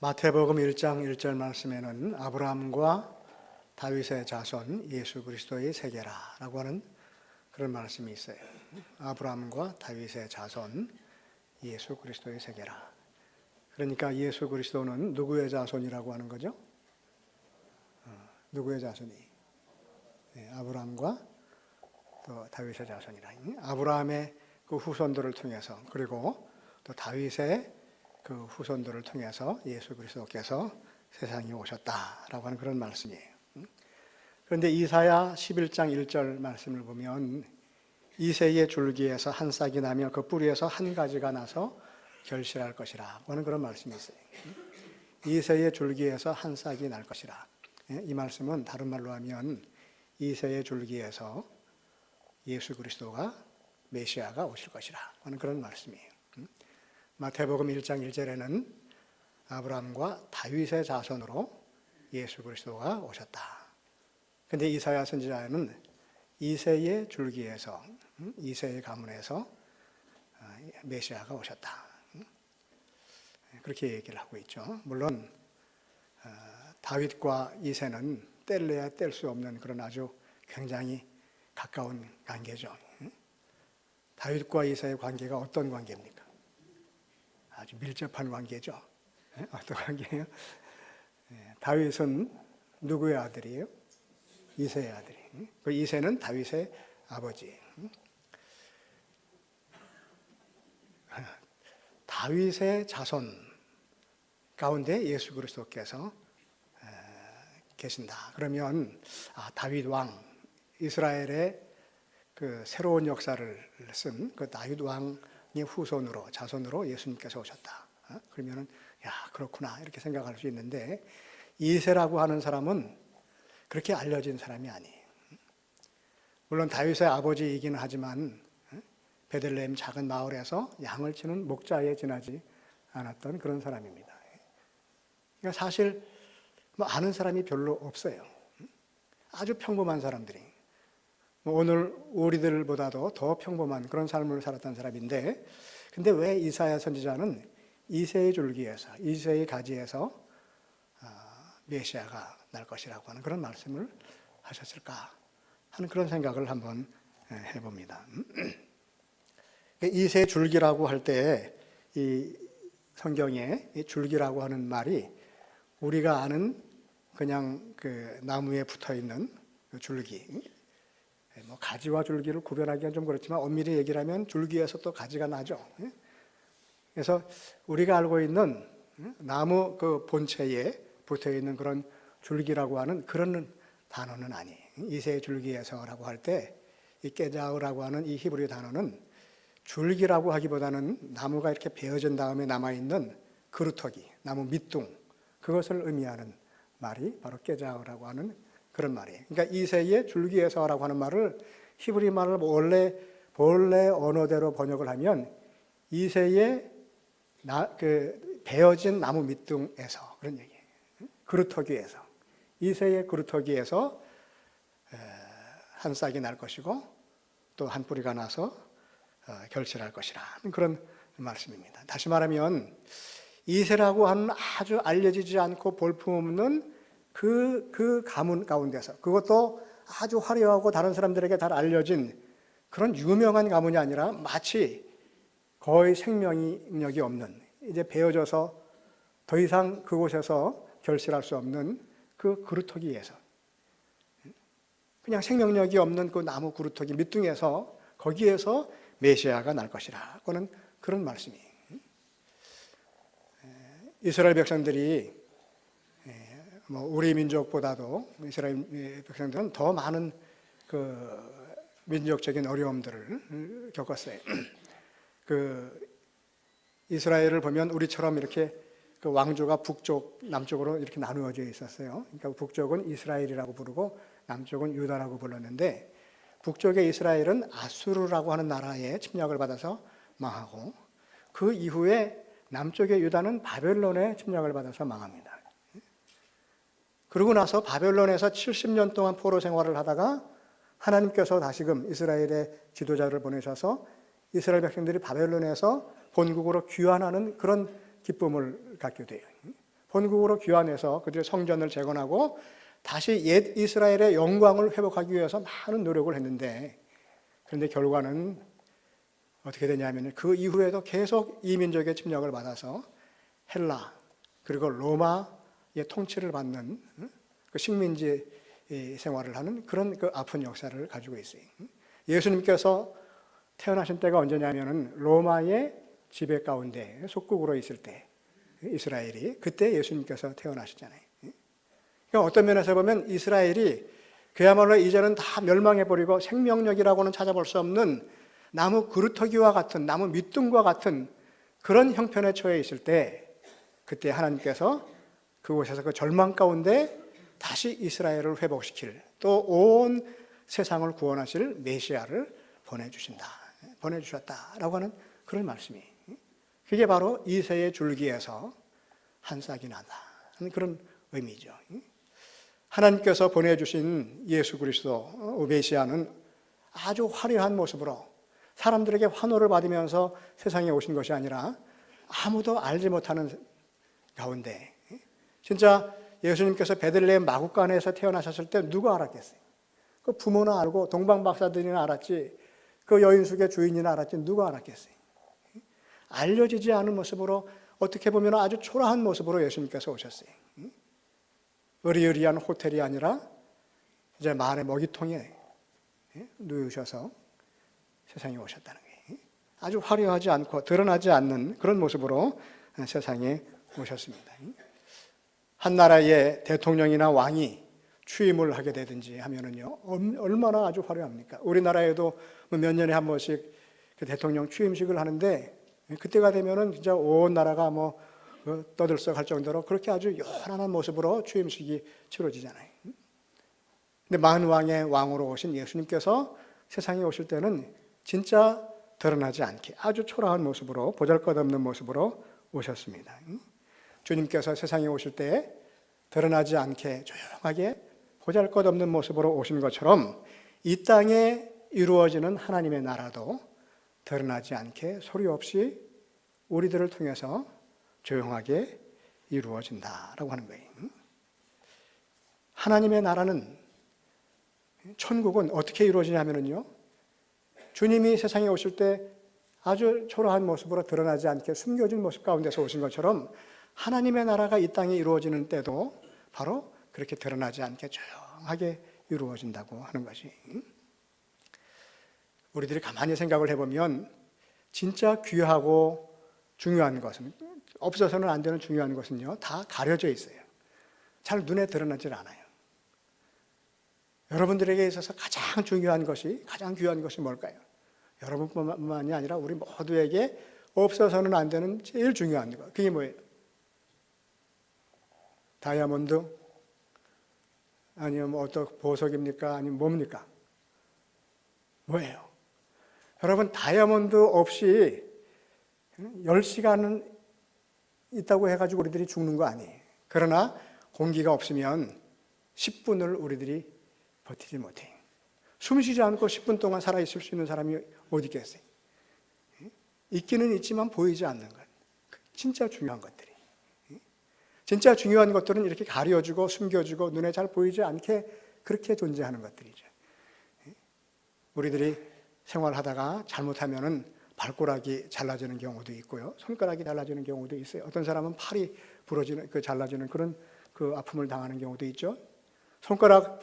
마태복음 1장 1절 말씀에는 아브라함과 다윗의 자손 예수 그리스도의 세계라라고 하는 그런 말씀이 있어요. 아브라함과 다윗의 자손 예수 그리스도의 세계라. 그러니까 예수 그리스도는 누구의 자손이라고 하는 거죠? 누구의 자손이? 아브라함과 또 다윗의 자손이라. 아브라함의 그 후손들을 통해서, 그리고 또 다윗의 그 후손들을 통해서 예수 그리스도께서 세상에 오셨다라고 하는 그런 말씀이에요. 그런데 이사야 11장 1절 말씀을 보면 이새의 줄기에서 한 싹이 나며 그 뿌리에서 한 가지가 나서 결실할 것이라 하는 그런 말씀이 있어요. 이새의 줄기에서 한 싹이 날 것이라. 이 말씀은 다른 말로 하면 이새의 줄기에서 예수 그리스도가 메시아가 오실 것이라 하는 그런 말씀이에요. 마태복음 1장 1절에는 아브라함과 다윗의 자손으로 예수 그리스도가 오셨다. 그런데 이사야 선지자는 이새의 줄기에서, 이새의 가문에서 메시아가 오셨다. 그렇게 얘기를 하고 있죠. 물론 다윗과 이새는 뗄래야 뗄 수 없는 그런 아주 굉장히 가까운 관계죠. 다윗과 이새의 관계가 어떤 관계입니까? 아주 밀접한 관계죠. 어떤 관계예요? 다윗은 누구의 아들이에요? 이새의 아들이. 그 이새는 다윗의 아버지. 다윗의 자손 가운데 예수 그리스도께서 계신다. 그러면 다윗 왕, 이스라엘의 그 새로운 역사를 쓴 그 다윗 왕의 후손으로, 자손으로 예수님께서 오셨다. 그러면은 그렇구나 이렇게 생각할 수 있는데, 이새라고 하는 사람은 그렇게 알려진 사람이 아니에요. 물론 다윗의 아버지이기는 하지만 베들레헴 작은 마을에서 양을 치는 목자에 지나지 않았던 그런 사람입니다. 그러니까 사실 아는 사람이 별로 없어요. 아주 평범한 사람들이, 오늘 우리들보다도 더 평범한 그런 삶을 살았던 사람인데, 근데 왜 이사야 선지자는 이새의 줄기에서, 이새의 가지에서 메시아가 날 것이라고 하는 그런 말씀을 하셨을까 하는 그런 생각을 한번 해봅니다. 이새 줄기라고 할 때 이 성경에 이 줄기라고 하는 말이 우리가 아는 그냥 그 나무에 붙어 있는 그 줄기, 가지와 줄기를 구별하기가 좀 그렇지만 엄밀히 얘기를 하면 줄기에서 또 가지가 나죠. 그래서 우리가 알고 있는 나무 그 본체에 붙어 있는 그런 줄기라고 하는 그런 단어는 아니에요. 이새의 줄기에서라고 할 때 이 깨자우라고 하는 이 히브리 단어는 줄기라고 하기보다는 나무가 이렇게 베어진 다음에 남아있는 그루터기, 나무 밑둥, 그것을 의미하는 말이 바로 깨자우라고 하는 그런 말이에요. 그러니까 이새의 줄기에서라고 하는 말을 히브리 말을 본래 언어대로 번역을 하면 이새의 그 베어진 나무 밑둥에서, 그런 얘기예요. 그루터기에서, 이새의 그루터기에서 한 싹이 날 것이고 또 한 뿌리가 나서 결실할 것이라 그런 말씀입니다. 다시 말하면 이새라고 하는 아주 알려지지 않고 볼품없는 그 가문 가운데서, 그것도 아주 화려하고 다른 사람들에게 잘 알려진 그런 유명한 가문이 아니라 마치 거의 생명력이 없는, 이제 베어져서 더 이상 그곳에서 결실할 수 없는 그 그루터기에서, 그냥 생명력이 없는 그 나무 그루터기 밑둥에서, 거기에서 메시아가 날 것이라 하는 그런 말씀이에요. 이스라엘 백성들이 우리 민족보다도 이스라엘 백성들은 더 많은 그 민족적인 어려움들을 겪었어요. 그 이스라엘을 보면 우리처럼 이렇게 그 왕조가 북쪽, 남쪽으로 이렇게 나누어져 있었어요. 그러니까 북쪽은 이스라엘이라고 부르고 남쪽은 유다라고 불렀는데, 북쪽의 이스라엘은 아수르라고 하는 나라의 침략을 받아서 망하고, 그 이후에 남쪽의 유다는 바벨론의 침략을 받아서 망합니다. 그러고 나서 바벨론에서 70년 동안 포로 생활을 하다가 하나님께서 다시금 이스라엘의 지도자를 보내셔서 이스라엘 백성들이 바벨론에서 본국으로 귀환하는 그런 기쁨을 갖게 돼요. 본국으로 귀환해서 그들의 성전을 재건하고 다시 옛 이스라엘의 영광을 회복하기 위해서 많은 노력을 했는데, 그런데 결과는 어떻게 되냐면 그 이후에도 계속 이민족의 침략을 받아서 헬라 그리고 로마의 통치를 받는 그 식민지 생활을 하는 그런 그 아픈 역사를 가지고 있어요. 예수님께서 태어나신 때가 언제냐면은 로마의 지배 가운데 속국으로 있을 때, 이스라엘이 그때 예수님께서 태어나셨잖아요. 그러니까 어떤 면에서 보면 이스라엘이 그야말로 이제는 다 멸망해버리고 생명력이라고는 찾아볼 수 없는 나무 그루터기와 같은, 나무 밑둥과 같은 그런 형편에 처해 있을 때, 그때 하나님께서 그곳에서 그 절망 가운데 다시 이스라엘을 회복시킬, 또 온 세상을 구원하실 메시아를 보내주셨다라고 하는 그런 말씀이, 그게 바로 이새의 줄기에서 한 싹이 나다 하는 그런 의미죠. 하나님께서 보내주신 예수 그리스도 메시아는 아주 화려한 모습으로 사람들에게 환호를 받으면서 세상에 오신 것이 아니라 아무도 알지 못하는 가운데, 진짜 예수님께서 베들레헴 마구간에서 태어나셨을 때 누가 알았겠어요? 그 부모나 알고 동방박사들이나 알았지, 그 여인숙의 주인이나 알았지, 누가 알았겠어요? 알려지지 않은 모습으로, 어떻게 보면 아주 초라한 모습으로 예수님께서 오셨어요. 으리으리한 호텔이 아니라 이제 말의 먹이통에 누우셔서 세상에 오셨다는 거예요. 아주 화려하지 않고 드러나지 않는 그런 모습으로 세상에 오셨습니다. 한 나라의 대통령이나 왕이 취임을 하게 되든지 하면은요, 얼마나 아주 화려합니까? 우리나라에도 몇 년에 한 번씩 그 대통령 취임식을 하는데, 그때가 되면은 진짜 온 나라가 뭐 떠들썩할 정도로 그렇게 아주 요란한 모습으로 취임식이 치러지잖아요. 근데 만왕의 왕으로 오신 예수님께서 세상에 오실 때는 진짜 드러나지 않게 아주 초라한 모습으로, 보잘것없는 모습으로 오셨습니다. 주님께서 세상에 오실 때 드러나지 않게 조용하게 보잘것없는 모습으로 오신 것처럼 이 땅에 이루어지는 하나님의 나라도 드러나지 않게 소리 없이 우리들을 통해서 조용하게 이루어진다라고 하는 거예요. 하나님의 나라는, 천국은 어떻게 이루어지냐면요, 주님이 세상에 오실 때 아주 초라한 모습으로 드러나지 않게 숨겨진 모습 가운데서 오신 것처럼 하나님의 나라가 이 땅에 이루어지는 때도 바로 그렇게 드러나지 않게 조용하게 이루어진다고 하는 것이, 우리들이 가만히 생각을 해보면 진짜 귀하고 중요한 것은, 없어서는 안 되는 중요한 것은요, 다 가려져 있어요. 잘 눈에 드러나질 않아요. 여러분들에게 있어서 가장 중요한 것이, 가장 귀한 것이 뭘까요? 여러분뿐만이 아니라 우리 모두에게 없어서는 안 되는 제일 중요한 것, 그게 뭐예요? 다이아몬드? 아니면 어떤 보석입니까? 아니면 뭡니까? 뭐예요? 여러분, 다이아몬드 없이 10시간은 있다고 해가지고 우리들이 죽는 거 아니에요. 그러나 공기가 없으면 10분을 우리들이 버티지 못해요. 숨 쉬지 않고 10분 동안 살아있을 수 있는 사람이 어디 있겠어요? 있기는 있지만 보이지 않는 것, 진짜 중요한 것들이, 진짜 중요한 것들은 이렇게 가려주고 숨겨주고 눈에 잘 보이지 않게 그렇게 존재하는 것들이죠. 우리들이 생활하다가 잘못하면은 발가락이 잘라지는 경우도 있고요, 손가락이 잘라지는 경우도 있어요. 어떤 사람은 팔이 부러지는, 잘라지는 그런 그 아픔을 당하는 경우도 있죠. 손가락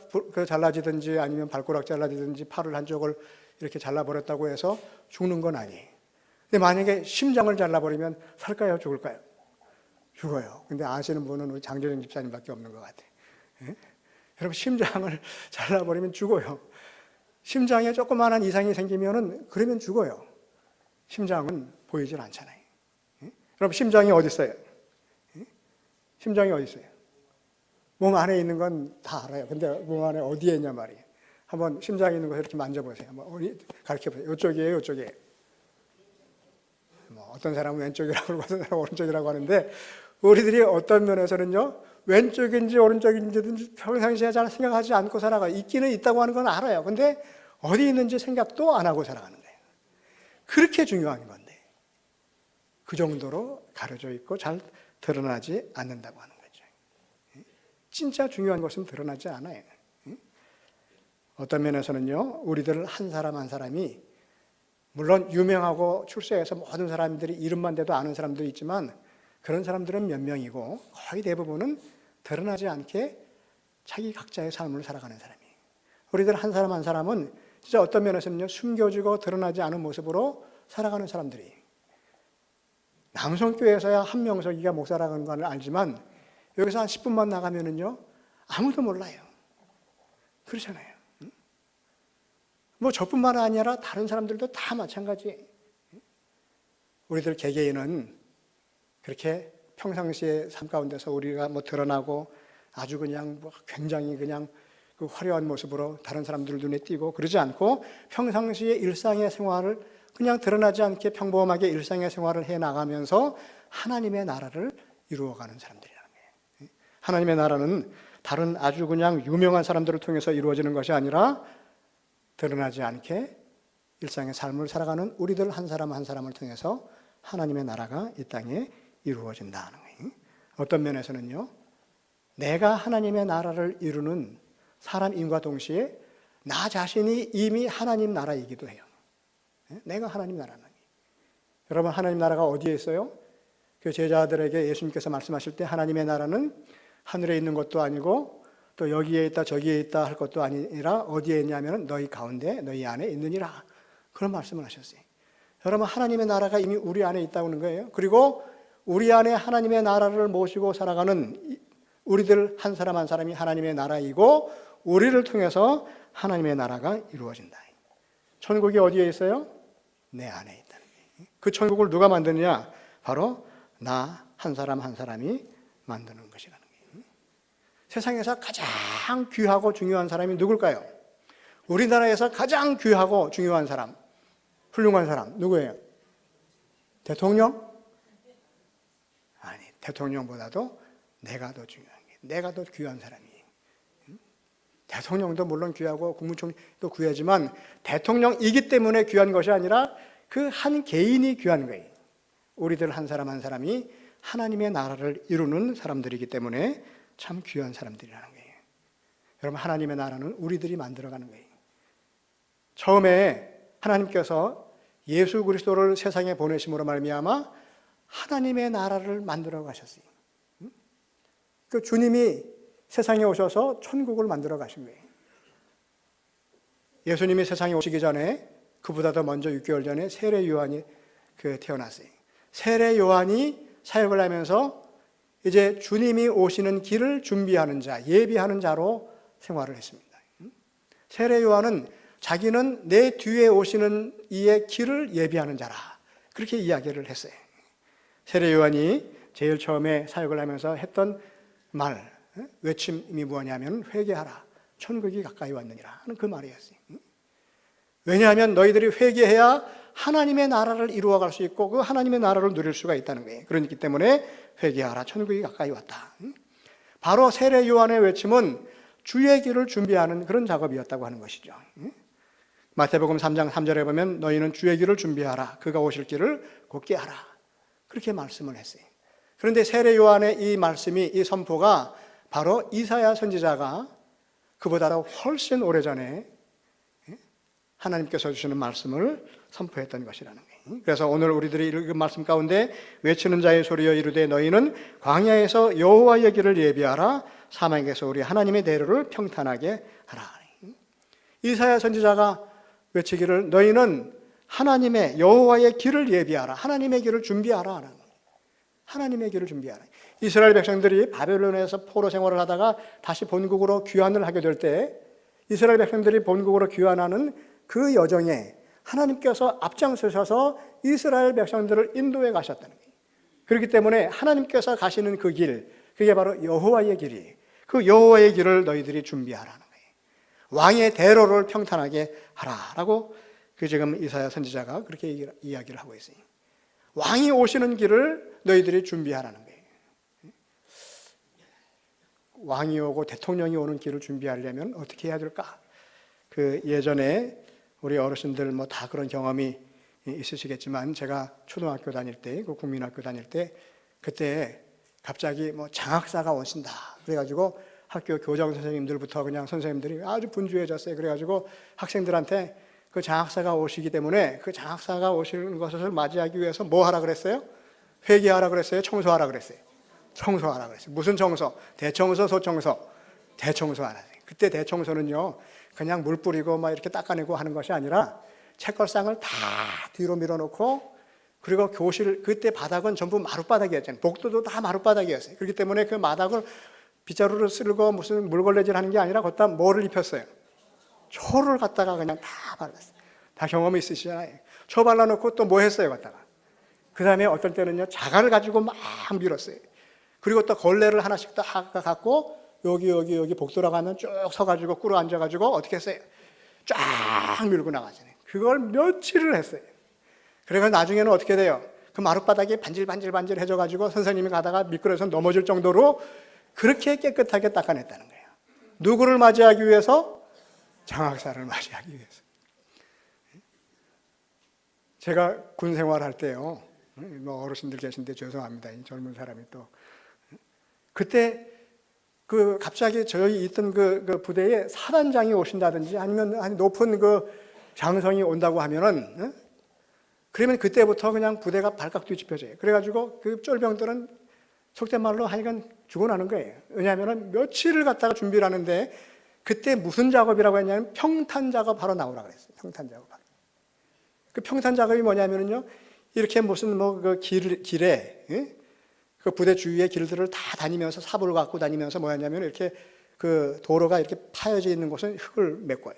잘라지든지 아니면 발가락 잘라지든지 팔을 한쪽을 이렇게 잘라버렸다고 해서 죽는 건 아니에요. 근데 만약에 심장을 잘라버리면 살까요, 죽을까요? 죽어요. 근데 아시는 분은 우리 장재정 집사님밖에 없는 것 같아요. 예? 여러분, 심장을 잘라버리면 죽어요. 심장에 조그마한 이상이 생기면은 그러면 죽어요. 심장은 보이질 않잖아요. 예? 여러분, 심장이 어디 있어요? 예? 심장이 어디 있어요? 몸 안에 있는 건 다 알아요. 근데 몸 안에 어디에 있냐 말이에요. 한번 심장에 있는 것을 이렇게 만져보세요. 한번 가르쳐보세요. 이쪽이에요, 이쪽이에요. 뭐 어떤 사람은 왼쪽이라고 하고 어떤 사람은 오른쪽이라고 하는데, 우리들이 어떤 면에서는요, 왼쪽인지 오른쪽인지든지 평상시에 잘 생각하지 않고 살아가. 있기는 있다고 하는 건 알아요. 근데 어디 있는지 생각도 안 하고 살아가는 거예요. 그렇게 중요한 건데 그 정도로 가려져 있고 잘 드러나지 않는다고 하는 거죠. 진짜 중요한 것은 드러나지 않아요. 어떤 면에서는요, 우리들 한 사람 한 사람이 물론 유명하고 출세해서 모든 사람들이 이름만 대도 아는 사람도 있지만 그런 사람들은 몇 명이고 거의 대부분은 드러나지 않게 자기 각자의 삶을 살아가는 사람이에요. 우리들 한 사람 한 사람은 진짜 어떤 면에서는요, 숨겨지고 드러나지 않은 모습으로 살아가는 사람들이. 남성교회에서야 한명석이가 목사라는 걸 알지만 여기서 한 10분만 나가면은요, 아무도 몰라요. 그렇잖아요. 뭐 저뿐만 아니라 다른 사람들도 다 마찬가지. 우리들 개개인은 그렇게 평상시의 삶 가운데서 우리가 뭐 드러나고 아주 그냥 뭐 굉장히 그냥 그 화려한 모습으로 다른 사람들 눈에 띄고 그러지 않고 평상시의 일상의 생활을 그냥 드러나지 않게 평범하게 일상의 생활을 해 나가면서 하나님의 나라를 이루어가는 사람들이라는 거예요. 하나님의 나라는 다른 아주 그냥 유명한 사람들을 통해서 이루어지는 것이 아니라 드러나지 않게 일상의 삶을 살아가는 우리들 한 사람 한 사람을 통해서 하나님의 나라가 이 땅에 이루어진다는 거예요. 어떤 면에서는요, 내가 하나님의 나라를 이루는 사람임과 동시에 나 자신이 이미 하나님 나라이기도 해요. 내가 하나님 나라는. 여러분, 하나님 나라가 어디에 있어요? 그 제자들에게 예수님께서 말씀하실 때 하나님의 나라는 하늘에 있는 것도 아니고 또 여기에 있다 저기에 있다 할 것도 아니라 어디에 있냐면 너희 가운데 너희 안에 있느니라, 그런 말씀을 하셨어요. 여러분, 하나님의 나라가 이미 우리 안에 있다는 거예요. 그리고 우리 안에 하나님의 나라를 모시고 살아가는 우리들 한 사람 한 사람이 하나님의 나라이고 우리를 통해서 하나님의 나라가 이루어진다. 천국이 어디에 있어요? 내 안에 있다는 거예요. 그 천국을 누가 만드느냐? 바로 나 한 사람 한 사람이 만드는 것이라는 거예요. 세상에서 가장 귀하고 중요한 사람이 누굴까요? 우리나라에서 가장 귀하고 중요한 사람, 훌륭한 사람 누구예요? 대통령? 아니, 대통령보다도 내가 더 중요한 게, 내가 더 귀한 사람이에요. 대통령도 물론 귀하고 국무총리도 귀하지만 대통령이기 때문에 귀한 것이 아니라 그 한 개인이 귀한 거예요. 우리들 한 사람 한 사람이 하나님의 나라를 이루는 사람들이기 때문에 참 귀한 사람들이라는 거예요. 여러분, 하나님의 나라는 우리들이 만들어가는 거예요. 처음에 하나님께서 예수 그리스도를 세상에 보내심으로 말미암아 하나님의 나라를 만들어 가셨어요. 그 주님이 세상에 오셔서 천국을 만들어 가신 거예요. 예수님이 세상에 오시기 전에 그보다 더 먼저 6개월 전에 세례 요한이 태어났어요. 세례 요한이 사역을 하면서 이제 주님이 오시는 길을 준비하는 자, 예비하는 자로 생활을 했습니다. 세례 요한은 자기는 내 뒤에 오시는 이의 길을 예비하는 자라, 그렇게 이야기를 했어요. 세례 요한이 제일 처음에 사역을 하면서 했던 말, 외침이 뭐냐면 회개하라, 천국이 가까이 왔느니라 하는 그 말이었어요. 왜냐하면 너희들이 회개해야 하나님의 나라를 이루어갈 수 있고 그 하나님의 나라를 누릴 수가 있다는 거예요. 그렇기 때문에 회개하라, 천국이 가까이 왔다. 바로 세례 요한의 외침은 주의 길을 준비하는 그런 작업이었다고 하는 것이죠. 마태복음 3장 3절에 보면 너희는 주의 길을 준비하라, 그가 오실 길을 곧게 하라, 그렇게 말씀을 했어요. 그런데 세례 요한의 이 말씀이, 이 선포가 바로 이사야 선지자가 그보다 훨씬 오래전에 하나님께서 주시는 말씀을 선포했던 것이라는 거예요. 그래서 오늘 우리들이 읽은 말씀 가운데 외치는 자의 소리여 이르되 너희는 광야에서 여호와의 길을 예비하라, 사막에서 우리 하나님의 대로를 평탄하게 하라. 이사야 선지자가 외치기를 너희는 하나님의 여호와의 길을 예비하라, 하나님의 길을 준비하라. 하나님의 길을 준비하라. 이스라엘 백성들이 바벨론에서 포로 생활을 하다가 다시 본국으로 귀환을 하게 될 때 이스라엘 백성들이 본국으로 귀환하는 그 여정에 하나님께서 앞장서셔서 이스라엘 백성들을 인도해 가셨다는 거예요. 그렇기 때문에 하나님께서 가시는 그 길, 그게 바로 여호와의 길이, 그 여호와의 길을 너희들이 준비하라는 거예요. 왕의 대로를 평탄하게 하라라고 지금 이사야 선지자가 그렇게 이야기를 하고 있어요. 왕이 오시는 길을 너희들이 준비하라는 거예요. 왕이 오고 대통령이 오는 길을 준비하려면 어떻게 해야 될까? 예전에 우리 어르신들 뭐 다 그런 경험이 있으시겠지만 제가 초등학교 다닐 때, 국민학교 다닐 때 그때 갑자기 뭐 장학사가 오신다 그래가지고 학교 교장 선생님들부터 그냥 선생님들이 아주 분주해졌어요. 그래가지고 학생들한테 그 장학사가 오시기 때문에 그 장학사가 오시는 것을 맞이하기 위해서 뭐 하라 그랬어요? 회개하라 그랬어요? 청소하라 그랬어요? 청소하라 그랬어요. 무슨 청소? 대청소, 소청소? 대청소 안 하세요. 그때 대청소는요, 그냥 물 뿌리고 막 이렇게 닦아내고 하는 것이 아니라 책걸상을 다 뒤로 밀어놓고, 그리고 교실, 그때 바닥은 전부 마룻바닥이었잖아요. 복도도 다 마룻바닥이었어요. 그렇기 때문에 그 마닥을 빗자루를 쓸고 무슨 물걸레질 하는 게 아니라 거기다 뭐를 입혔어요? 초를 갖다가 그냥 다 발랐어요. 다 경험이 있으시잖아요. 초 발라놓고 또 뭐 했어요, 갖다가? 그 다음에 어떨 때는요, 자갈을 가지고 막 밀었어요. 그리고 또 걸레를 하나씩 딱 갖고 여기 복도라고 하면 쭉 서가지고 꿇어 앉아가지고 어떻게 했어요? 쫙 밀고 나가잖아요. 그걸 며칠을 했어요. 그래서 나중에는 어떻게 돼요? 그 마룻바닥이 반질반질해져가지고 선생님이 가다가 미끄러져서 넘어질 정도로 그렇게 깨끗하게 닦아냈다는 거예요. 누구를 맞이하기 위해서? 장학사를 맞이하기 위해서. 제가 군 생활할 때요, 뭐 어르신들 계신데 죄송합니다. 이 젊은 사람이 또. 그때 그 갑자기 저희 있던 그 부대에 사단장이 오신다든지 아니면 한 높은 그 장성이 온다고 하면은, 그러면 그때부터 그냥 부대가 발칵 뒤집혀져요. 그래가지고 그 쫄병들은 속된 말로 하여간 죽어나는 거예요. 왜냐하면 며칠을 갖다가 준비를 하는데, 그때 무슨 작업이라고 했냐면 평탄 작업하러 나오라고 그랬어요. 평탄 작업하러. 그 평탄 작업이 뭐냐면요, 이렇게 무슨 뭐 그 길에, 그 부대 주위의 길들을 다 다니면서 삽을 갖고 다니면서 뭐였냐면 이렇게 그 도로가 이렇게 파여져 있는 곳은 흙을 메꿔요.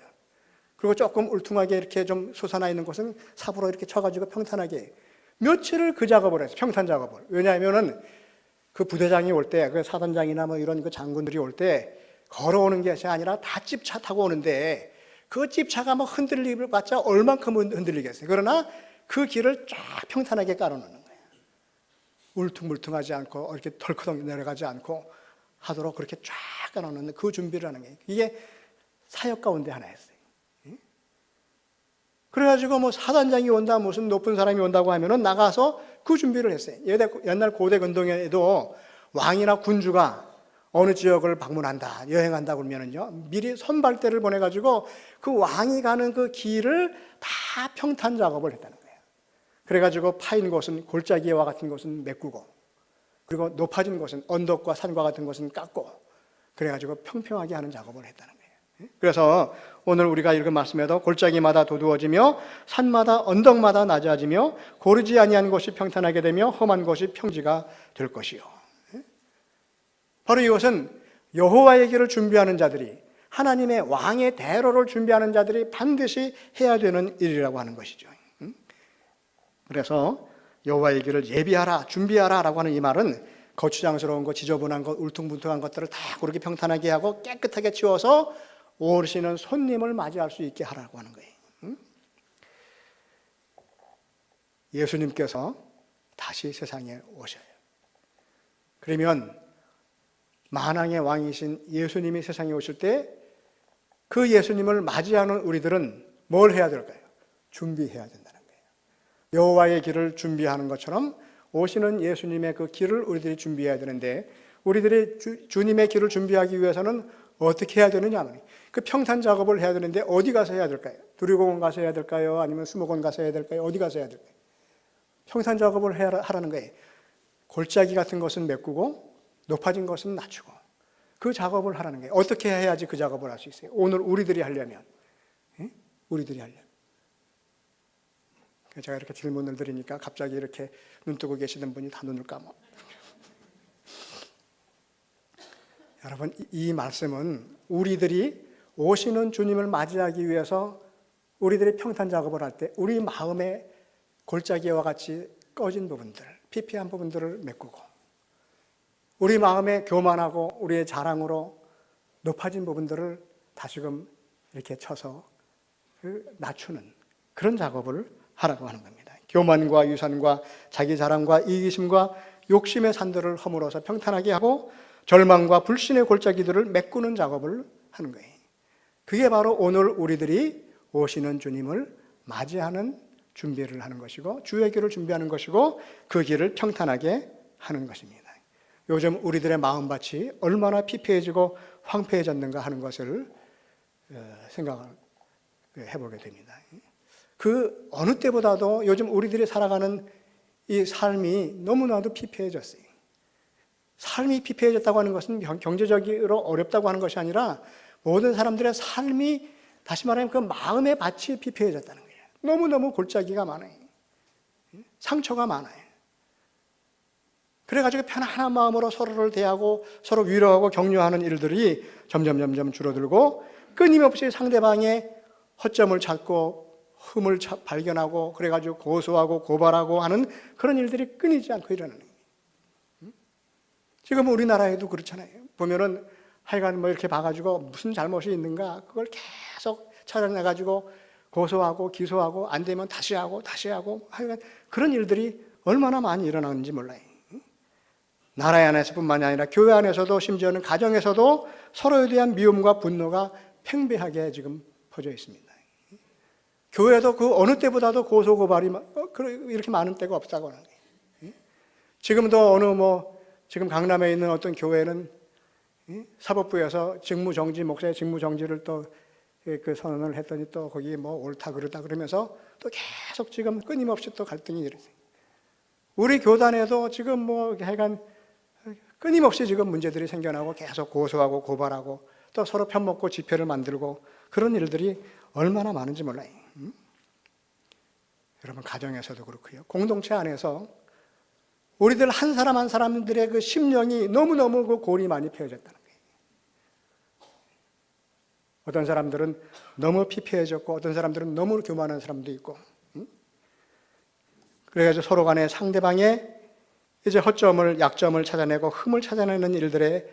그리고 조금 울퉁하게 이렇게 좀 솟아나 있는 곳은 삽으로 이렇게 쳐가지고 평탄하게 며칠을 그 작업을 했어요. 평탄 작업을. 왜냐하면은 그 부대장이 올 때, 그 사단장이나 뭐 이런 그 장군들이 올 때 걸어오는 게 아니라 다 찝차 타고 오는데, 그 찝차가 뭐 흔들리봤자 얼만큼 흔들리겠어요. 그러나 그 길을 쫙 평탄하게 깔아놓는 거예요. 울퉁불퉁하지 않고 이렇게 덜커덕 내려가지 않고 하도록 그렇게 쫙 깔아놓는 그 준비를 하는 거예요. 이게 사역 가운데 하나였어요. 그래가지고 뭐 사단장이 온다, 무슨 높은 사람이 온다고 하면은 나가서 그 준비를 했어요. 옛날 고대 근동에도 왕이나 군주가 어느 지역을 방문한다, 여행한다 그러면은요, 미리 선발대를 보내가지고 그 왕이 가는 그 길을 다 평탄 작업을 했다는 거예요. 그래가지고 파인 곳은 골짜기와 같은 곳은 메꾸고, 그리고 높아진 곳은 언덕과 산과 같은 곳은 깎고, 그래가지고 평평하게 하는 작업을 했다는 거예요. 그래서 오늘 우리가 읽은 말씀에도 골짜기마다 도두어지며 산마다 언덕마다 낮아지며 고르지 아니한 곳이 평탄하게 되며 험한 곳이 평지가 될 것이요. 바로 이것은 여호와의 길을 준비하는 자들이, 하나님의 왕의 대로를 준비하는 자들이 반드시 해야 되는 일이라고 하는 것이죠. 그래서 여호와의 길을 예비하라, 준비하라 라고 하는 이 말은 거추장스러운 것, 지저분한 것, 울퉁불퉁한 것들을 다 고르게 평탄하게 하고 깨끗하게 치워서 오시는 손님을 맞이할 수 있게 하라고 하는 거예요. 예수님께서 다시 세상에 오셔요. 그러면 만왕의 왕이신 예수님이 세상에 오실 때 그 예수님을 맞이하는 우리들은 뭘 해야 될까요? 준비해야 된다는 거예요. 여호와의 길을 준비하는 것처럼 오시는 예수님의 그 길을 우리들이 준비해야 되는데, 우리들이 주님의 길을 준비하기 위해서는 어떻게 해야 되느냐 하면 그 평탄 작업을 해야 되는데 어디 가서 해야 될까요? 두리공원 가서 해야 될까요? 아니면 수목원 가서 해야 될까요? 어디 가서 해야 될까요? 평탄 작업을 하라는 거예요. 골짜기 같은 것은 메꾸고 높아진 것은 낮추고 그 작업을 하라는 거예요. 어떻게 해야지 그 작업을 할 수 있어요? 오늘 우리들이 하려면, 우리들이 하려면. 제가 이렇게 질문을 드리니까 갑자기 이렇게 눈 뜨고 계시던 분이 다 눈을 감아. 여러분, 이 말씀은 우리들이 오시는 주님을 맞이하기 위해서 우리들이 평탄 작업을 할 때 우리 마음의 골짜기와 같이 꺼진 부분들, 피폐한 부분들을 메꾸고, 우리 마음에 교만하고 우리의 자랑으로 높아진 부분들을 다시금 이렇게 쳐서 낮추는 그런 작업을 하라고 하는 겁니다. 교만과 유산과 자기 자랑과 이기심과 욕심의 산들을 허물어서 평탄하게 하고 절망과 불신의 골짜기들을 메꾸는 작업을 하는 거예요. 그게 바로 오늘 우리들이 오시는 주님을 맞이하는 준비를 하는 것이고, 주의 길을 준비하는 것이고, 그 길을 평탄하게 하는 것입니다. 요즘 우리들의 마음밭이 얼마나 피폐해지고 황폐해졌는가 하는 것을 생각을 해보게 됩니다. 그 어느 때보다도 요즘 우리들이 살아가는 이 삶이 너무나도 피폐해졌어요. 삶이 피폐해졌다고 하는 것은 경제적으로 어렵다고 하는 것이 아니라 모든 사람들의 삶이 다시 말하면 그 마음의 밭이 피폐해졌다는 거예요. 너무너무 골짜기가 많아요. 상처가 많아요. 그래가지고 편안한 마음으로 서로를 대하고 서로 위로하고 격려하는 일들이 점점 줄어들고 끊임없이 상대방의 허점을 찾고 흠을 발견하고 그래가지고 고소하고 고발하고 하는 그런 일들이 끊이지 않고 일어나는 거예요. 지금 우리나라에도 그렇잖아요. 보면은 하여간 뭐 이렇게 봐가지고 무슨 잘못이 있는가 그걸 계속 찾아내가지고 고소하고 기소하고 안 되면 다시 하고 하여간 그런 일들이 얼마나 많이 일어나는지 몰라요. 나라 안에서뿐만이 아니라 교회 안에서도 심지어는 가정에서도 서로에 대한 미움과 분노가 팽배하게 지금 퍼져 있습니다. 교회도 그 어느 때보다도 고소고발이 이렇게 많은 때가 없다고 하는 거예요. 지금도 지금 강남에 있는 어떤 교회는 사법부에서 목사의 직무정지를 또 그 선언을 했더니 또 거기 뭐 옳다 그르다 그러면서 또 계속 지금 끊임없이 또 갈등이 일어나요. 우리 교단에도 지금 뭐 하여간 끊임없이 지금 문제들이 생겨나고 계속 고소하고 고발하고 또 서로 편먹고 지표를 만들고 그런 일들이 얼마나 많은지 몰라요. 여러분 가정에서도 그렇고요. 공동체 안에서 우리들 한 사람 한 사람들의 그 심령이 너무너무 그 골이 많이 패여졌다는 거예요. 어떤 사람들은 너무 피폐해졌고 어떤 사람들은 너무 교만한 사람도 있고 그래가지고 서로 간에 상대방의 이제 허점을 약점을 찾아내고 흠을 찾아내는 일들에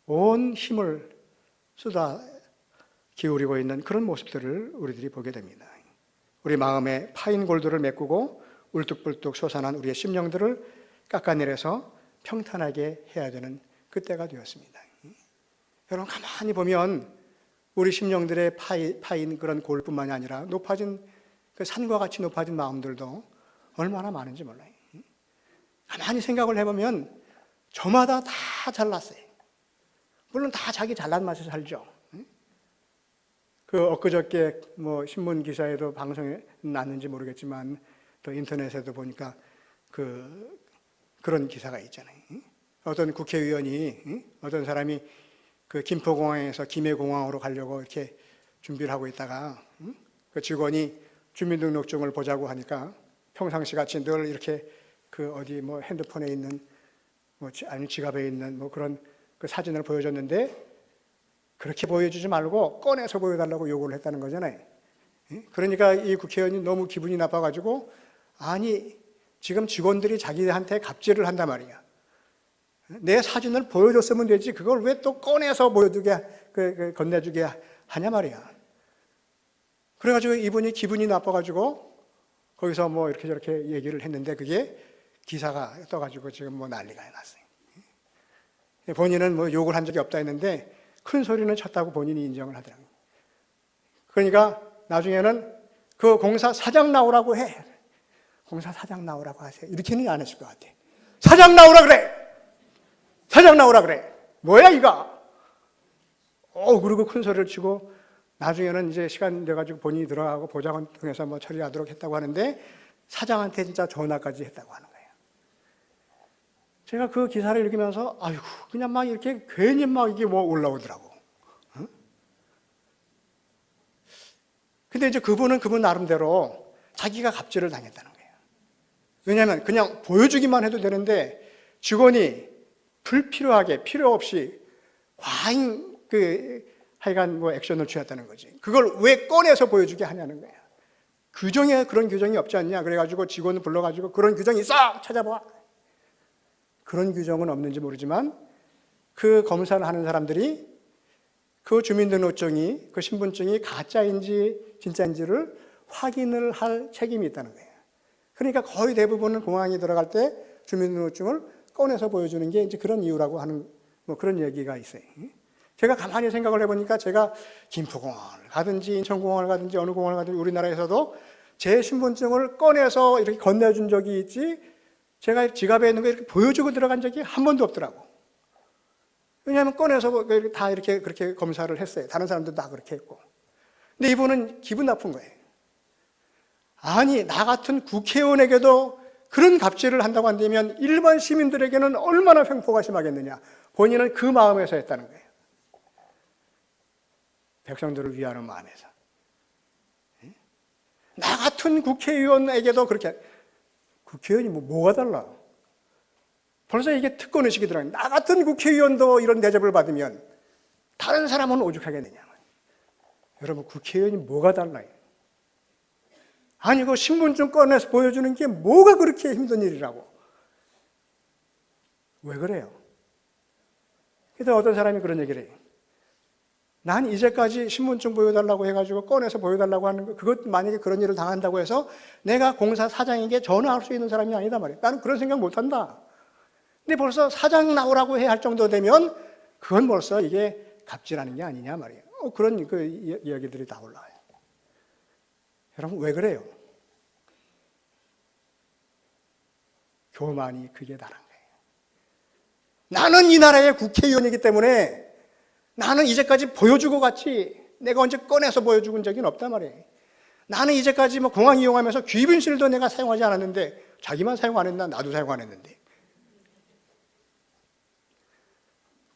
온 힘을 쏟아 기울이고 있는 그런 모습들을 우리들이 보게 됩니다. 우리 마음에 파인 골들을 메꾸고 울뚝불뚝 솟아난 우리의 심령들을 깎아내려서 평탄하게 해야 되는 그때가 되었습니다. 여러분 가만히 보면 우리 심령들의 파인 그런 골뿐만이 아니라 높아진 그 산과 같이 높아진 마음들도 얼마나 많은지 몰라요. 가만히 생각을 해보면 저마다 다 잘났어요. 물론 다 자기 잘난 맛에 살죠. 그 엊그저께 뭐 신문 기사에도 방송에 났는지 모르겠지만 또 인터넷에도 보니까 그런 기사가 있잖아요. 어떤 국회의원이 어떤 사람이 그 김포공항에서 김해공항으로 가려고 이렇게 준비를 하고 있다가 그 직원이 주민등록증을 보자고 하니까 평상시 같이 늘 이렇게 그 어디 뭐 핸드폰에 있는 뭐 아니 지갑에 있는 뭐 그런 그 사진을 보여줬는데 그렇게 보여주지 말고 꺼내서 보여달라고 요구를 했다는 거잖아요. 그러니까 이 국회의원이 너무 기분이 나빠가지고 아니 지금 직원들이 자기한테 갑질을 한단 말이야. 내 사진을 보여줬으면 되지 그걸 왜 또 꺼내서 보여주게 건네주게 하냐 말이야. 그래가지고 이분이 기분이 나빠가지고 거기서 뭐 이렇게 저렇게 얘기를 했는데 그게 기사가 떠가지고 지금 뭐 난리가 났어요. 본인은 뭐 욕을 한 적이 없다 했는데 큰 소리는 쳤다고 본인이 인정을 하더라고요. 그러니까 나중에는 그 공사 사장 나오라고 해. 공사 사장 나오라고 하세요. 이렇게는 안 했을 것 같아. 사장 나오라 그래. 사장 나오라 그래. 뭐야 이거? 그리고 큰 소리를 치고 나중에는 이제 시간 돼가지고 본인이 들어가고 보좌관 통해서 뭐 처리하도록 했다고 하는데 사장한테 진짜 전화까지 했다고 하는 거예요. 제가 그 기사를 읽으면서 아이고 그냥 막 이렇게 괜히 막 이게 뭐 올라오더라고. 근데 이제 그분은 그분 나름대로 자기가 갑질을 당했다는 거예요. 왜냐하면 그냥 보여주기만 해도 되는데 직원이 불필요하게 필요 없이 과잉 하여간 뭐 액션을 취했다는 거지. 그걸 왜 꺼내서 보여주게 하냐는 거야. 규정에 그런 규정이 없지 않냐. 그래가지고 직원을 불러가지고 그런 규정이 있어 찾아봐. 그런 규정은 없는지 모르지만 그 검사를 하는 사람들이 그 주민등록증이 그 신분증이 가짜인지 진짜인지를 확인을 할 책임이 있다는 거예요. 그러니까 거의 대부분은 공항에 들어갈 때 주민등록증을 꺼내서 보여주는 게 이제 그런 이유라고 하는 뭐 그런 얘기가 있어요. 제가 가만히 생각을 해보니까 제가 김포공항을 가든지 인천공항을 가든지 어느 공항을 가든지 우리나라에서도 제 신분증을 꺼내서 이렇게 건네준 적이 있지 제가 지갑에 있는 거 이렇게 보여주고 들어간 적이 한 번도 없더라고. 왜냐하면 꺼내서 다 이렇게 그렇게 검사를 했어요. 다른 사람들도 다 그렇게 했고. 근데 이분은 기분 나쁜 거예요. 아니, 나 같은 국회의원에게도 그런 갑질을 한다고 한다면 일반 시민들에게는 얼마나 횡포가 심하겠느냐. 본인은 그 마음에서 했다는 거예요. 백성들을 위하는 마음에서. 나 같은 국회의원에게도 그렇게. 국회의원이 뭐가 달라? 벌써 이게 특권의식이 들어가요. 나 같은 국회의원도 이런 대접을 받으면 다른 사람은 오죽하겠느냐. 여러분, 국회의원이 뭐가 달라요? 아니, 그 신분증 꺼내서 보여주는 게 뭐가 그렇게 힘든 일이라고. 왜 그래요? 그래서 어떤 사람이 그런 얘기를 해요. 난 이제까지 신분증 보여달라고 해가지고 꺼내서 보여달라고 하는 거, 그것 만약에 그런 일을 당한다고 해서 내가 공사 사장에게 전화할 수 있는 사람이 아니다 말이에요. 나는 그런 생각 못 한다. 근데 벌써 사장 나오라고 해야 할 정도 되면 그건 벌써 이게 갑질하는 게 아니냐 말이에요. 그런 그 이야기들이 다 올라와요. 여러분, 왜 그래요? 교만이 그게 다른 거예요. 나는 이 나라의 국회의원이기 때문에 나는 이제까지 보여주고 갔지, 내가 언제 꺼내서 보여준 적은 없단 말이에요. 나는 이제까지 뭐 공항 이용하면서 귀분실도 내가 사용하지 않았는데, 자기만 사용 안 했나? 나도 사용 안 했는데.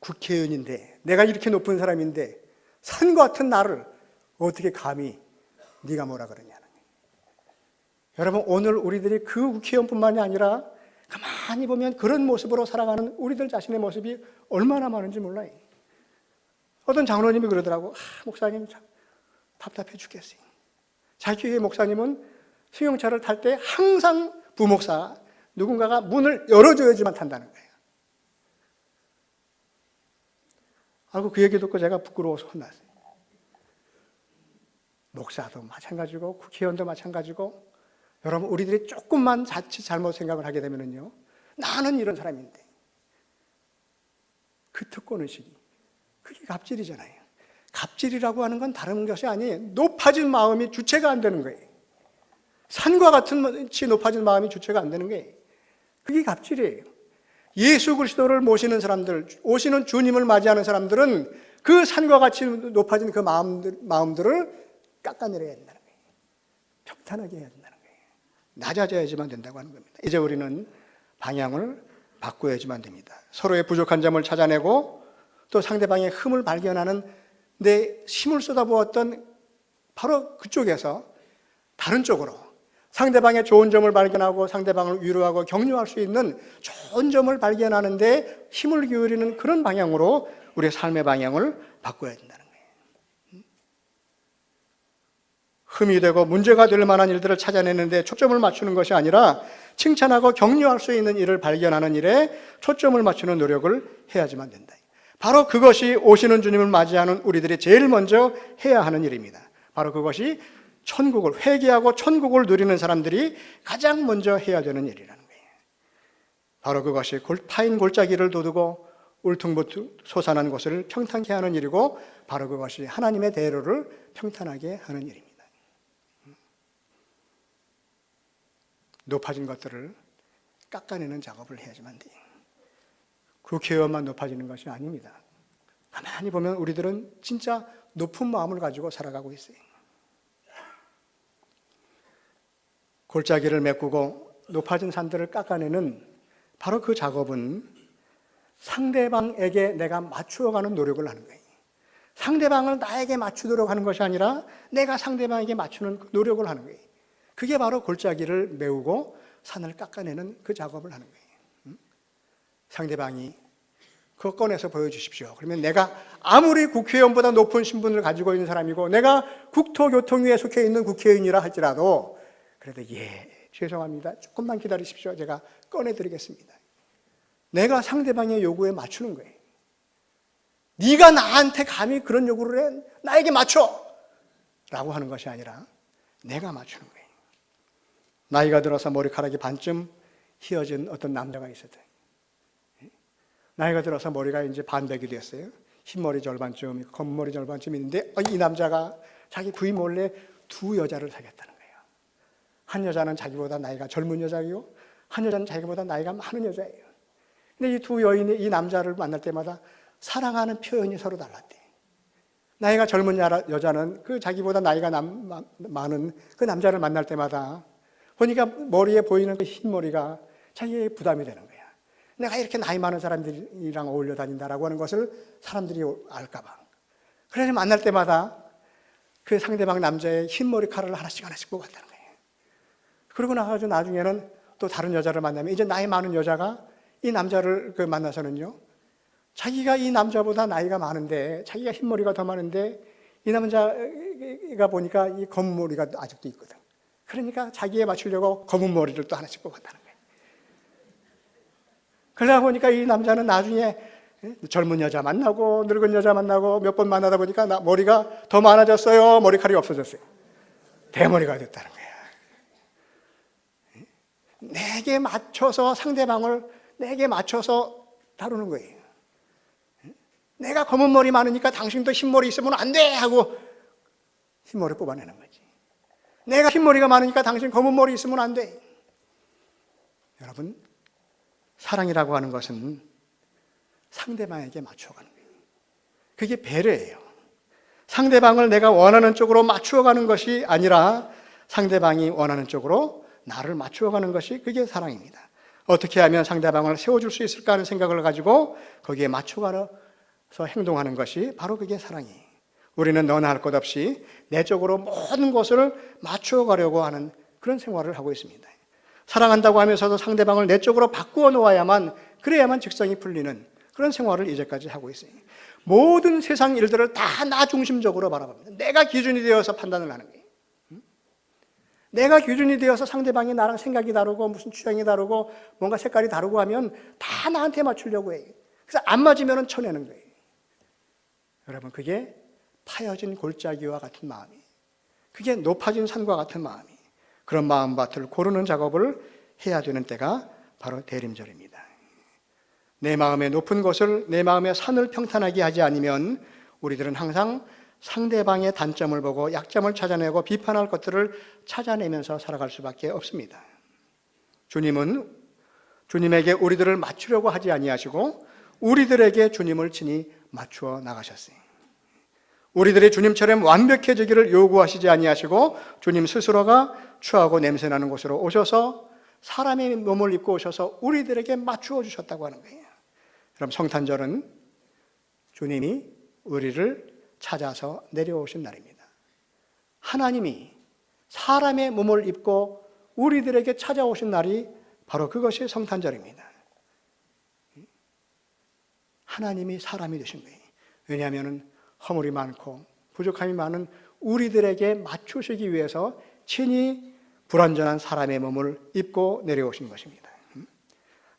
국회의원인데, 내가 이렇게 높은 사람인데 산과 같은 나를 어떻게 감히 네가 뭐라 그러냐는 거예요. 여러분, 오늘 우리들이 그 국회의원뿐만이 아니라 가만히 보면 그런 모습으로 살아가는 우리들 자신의 모습이 얼마나 많은지 몰라요. 어떤 장로님이 그러더라고. 목사님 참 답답해 죽겠어요. 자기 교회 목사님은 승용차를 탈 때 항상 부목사 누군가가 문을 열어줘야지만 탄다는 거예요. 아이고, 그 얘기 듣고 제가 부끄러워서 혼났어요. 목사도 마찬가지고 국회의원도 마찬가지고, 여러분, 우리들이 조금만 자칫 잘못 생각을 하게 되면요, 나는 이런 사람인데, 그 특권의식이 그게 갑질이잖아요. 갑질이라고 하는 건 다른 것이 아니에요. 높아진 마음이 주체가 안 되는 거예요. 산과 같이 높아진 마음이 주체가 안 되는 거예요. 그게 갑질이에요. 예수 그리스도를 모시는 사람들, 오시는 주님을 맞이하는 사람들은 그 산과 같이 높아진 그 마음들을 깎아내려야 된다는 거예요. 평탄하게 해야 된다는 거예요. 낮아져야지만 된다고 하는 겁니다. 이제 우리는 방향을 바꿔야지만 됩니다. 서로의 부족한 점을 찾아내고 또 상대방의 흠을 발견하는, 내 힘을 쏟아부었던 바로 그쪽에서 다른 쪽으로 상대방의 좋은 점을 발견하고 상대방을 위로하고 격려할 수 있는 좋은 점을 발견하는데 힘을 기울이는 그런 방향으로 우리의 삶의 방향을 바꿔야 된다는 거예요. 흠이 되고 문제가 될 만한 일들을 찾아내는데 초점을 맞추는 것이 아니라 칭찬하고 격려할 수 있는 일을 발견하는 일에 초점을 맞추는 노력을 해야지만 된다. 바로 그것이 오시는 주님을 맞이하는 우리들이 제일 먼저 해야 하는 일입니다. 바로 그것이 천국을 회개하고 천국을 누리는 사람들이 가장 먼저 해야 되는 일이라는 거예요. 바로 그것이 파인 골짜기를 돋우고 울퉁불퉁 솟아난 곳을 평탄케 하는 일이고, 바로 그것이 하나님의 대로를 평탄하게 하는 일입니다. 높아진 것들을 깎아내는 작업을 해야지만 돼요. 국회의원만 높아지는 것이 아닙니다. 가만히 보면 우리들은 진짜 높은 마음을 가지고 살아가고 있어요. 골짜기를 메꾸고 높아진 산들을 깎아내는 바로 그 작업은 상대방에게 내가 맞추어가는 노력을 하는 거예요. 상대방을 나에게 맞추도록 하는 것이 아니라 내가 상대방에게 맞추는 노력을 하는 거예요. 그게 바로 골짜기를 메우고 산을 깎아내는 그 작업을 하는 거예요. 상대방이 그거 꺼내서 보여주십시오. 그러면 내가 아무리 국회의원보다 높은 신분을 가지고 있는 사람이고 내가 국토교통위에 속해 있는 국회의원이라 할지라도, 그래도 죄송합니다, 조금만 기다리십시오, 제가 꺼내드리겠습니다. 내가 상대방의 요구에 맞추는 거예요. 네가 나한테 감히 그런 요구를 해? 나에게 맞춰! 라고 하는 것이 아니라 내가 맞추는 거예요. 나이가 들어서 머리카락이 반쯤 휘어진 어떤 남자가 있었대요. 나이가 들어서 머리가 이제 반백이 됐어요. 흰머리 절반쯤, 검은머리 절반쯤 있는데 이 남자가 자기 부인 몰래 두 여자를 사귀었다는 거예요. 한 여자는 자기보다 나이가 젊은 여자이고 한 여자는 자기보다 나이가 많은 여자예요. 근데 이 두 여인이 이 남자를 만날 때마다 사랑하는 표현이 서로 달랐대. 나이가 젊은 여자는 그 자기보다 나이가 많은 그 남자를 만날 때마다 보니까 머리에 보이는 그 흰 머리가 자기에게 부담이 되는 거야. 내가 이렇게 나이 많은 사람들이랑 어울려 다닌다라고 하는 것을 사람들이 알까 봐. 그래서 만날 때마다 그 상대방 남자의 흰 머리카락을 하나씩 뽑았다는 거예요. 그러고 나가지고 나중에는 또 다른 여자를 만나면 이제 나이 많은 여자가 이 남자를 만나서는요, 자기가 이 남자보다 나이가 많은데, 자기가 흰머리가 더 많은데, 이 남자가 보니까 이 검은 머리가 아직도 있거든. 그러니까 자기에 맞추려고 검은 머리를 또 하나씩 뽑았다는 거예요. 그러다 보니까 이 남자는 나중에 젊은 여자 만나고, 늙은 여자 만나고, 몇 번 만나다 보니까 머리가 더 많아졌어요? 머리카락이 없어졌어요? 대머리가 됐다는 거예요. 내게 맞춰서 상대방을 내게 맞춰서 다루는 거예요. 내가 검은 머리 많으니까 당신도 흰머리 있으면 안 돼! 하고 흰머리 뽑아내는 거지. 내가 흰머리가 많으니까 당신 검은 머리 있으면 안 돼. 여러분, 사랑이라고 하는 것은 상대방에게 맞춰가는 거예요. 그게 배려예요. 상대방을 내가 원하는 쪽으로 맞추어가는 것이 아니라 상대방이 원하는 쪽으로 나를 맞추어가는 것이 그게 사랑입니다. 어떻게 하면 상대방을 세워줄 수 있을까 하는 생각을 가지고 거기에 맞춰가서 행동하는 것이 바로 그게 사랑이에요. 우리는 너나 할 것 없이 내 쪽으로 모든 것을 맞추어가려고 하는 그런 생활을 하고 있습니다. 사랑한다고 하면서도 상대방을 내 쪽으로 바꾸어 놓아야만, 그래야만 직성이 풀리는 그런 생활을 이제까지 하고 있어요. 모든 세상 일들을 다 나 중심적으로 바라봅니다. 내가 기준이 되어서 판단을 하는 거예요. 내가 기준이 되어서 상대방이 나랑 생각이 다르고 무슨 취향이 다르고 뭔가 색깔이 다르고 하면 다 나한테 맞추려고 해요. 그래서 안 맞으면 쳐내는 거예요. 여러분, 그게 파여진 골짜기와 같은 마음이, 그게 높아진 산과 같은 마음이, 그런 마음밭을 고르는 작업을 해야 되는 때가 바로 대림절입니다. 내 마음의 높은 곳을, 내 마음의 산을 평탄하게 하지 않으면 우리들은 항상 상대방의 단점을 보고 약점을 찾아내고 비판할 것들을 찾아내면서 살아갈 수밖에 없습니다. 주님은 주님에게 우리들을 맞추려고 하지 아니하시고 우리들에게 주님을 친히 맞추어 나가셨어요. 우리들이 주님처럼 완벽해지기를 요구하시지 아니하시고 주님 스스로가 추하고 냄새나는 곳으로 오셔서 사람의 몸을 입고 오셔서 우리들에게 맞추어 주셨다고 하는 거예요. 그럼 성탄절은 주님이 우리를 찾아서 내려오신 날입니다. 하나님이 사람의 몸을 입고 우리들에게 찾아오신 날이 바로 그것이 성탄절입니다. 하나님이 사람이 되신 거예요. 왜냐하면 허물이 많고 부족함이 많은 우리들에게 맞추시기 위해서 친히 불완전한 사람의 몸을 입고 내려오신 것입니다.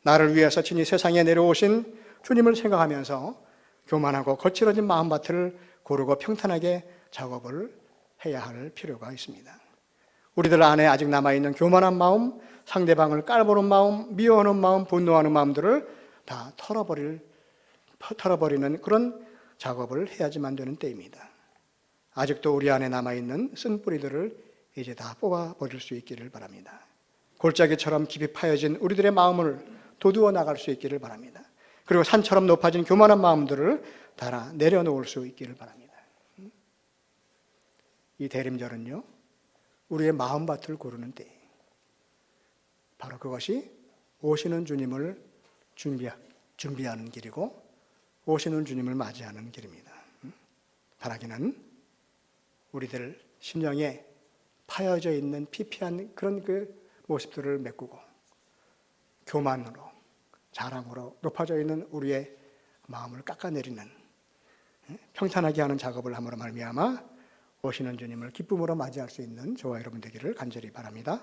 나를 위해서 친히 세상에 내려오신 주님을 생각하면서 교만하고 거칠어진 마음밭을 고르고 평탄하게 작업을 해야 할 필요가 있습니다. 우리들 안에 아직 남아있는 교만한 마음, 상대방을 깔보는 마음, 미워하는 마음, 분노하는 마음들을 다 털어버리는 그런 작업을 해야지만 되는 때입니다. 아직도 우리 안에 남아있는 쓴뿌리들을 이제 다 뽑아버릴 수 있기를 바랍니다. 골짜기처럼 깊이 파여진 우리들의 마음을 도두어 나갈 수 있기를 바랍니다. 그리고 산처럼 높아진 교만한 마음들을 다 내려놓을 수 있기를 바랍니다. 이 대림절은요, 우리의 마음밭을 고르는 때예요. 바로 그것이 오시는 주님을 준비하는 길이고 오시는 주님을 맞이하는 길입니다. 바라기는 우리들 심령에 파여져 있는 피폐한 그런 그 모습들을 메꾸고 교만으로, 자랑으로 높아져 있는 우리의 마음을 깎아내리는, 평탄하게 하는 작업을 함으로 말미암아 오시는 주님을 기쁨으로 맞이할 수 있는 저와 여러분 되기를 간절히 바랍니다.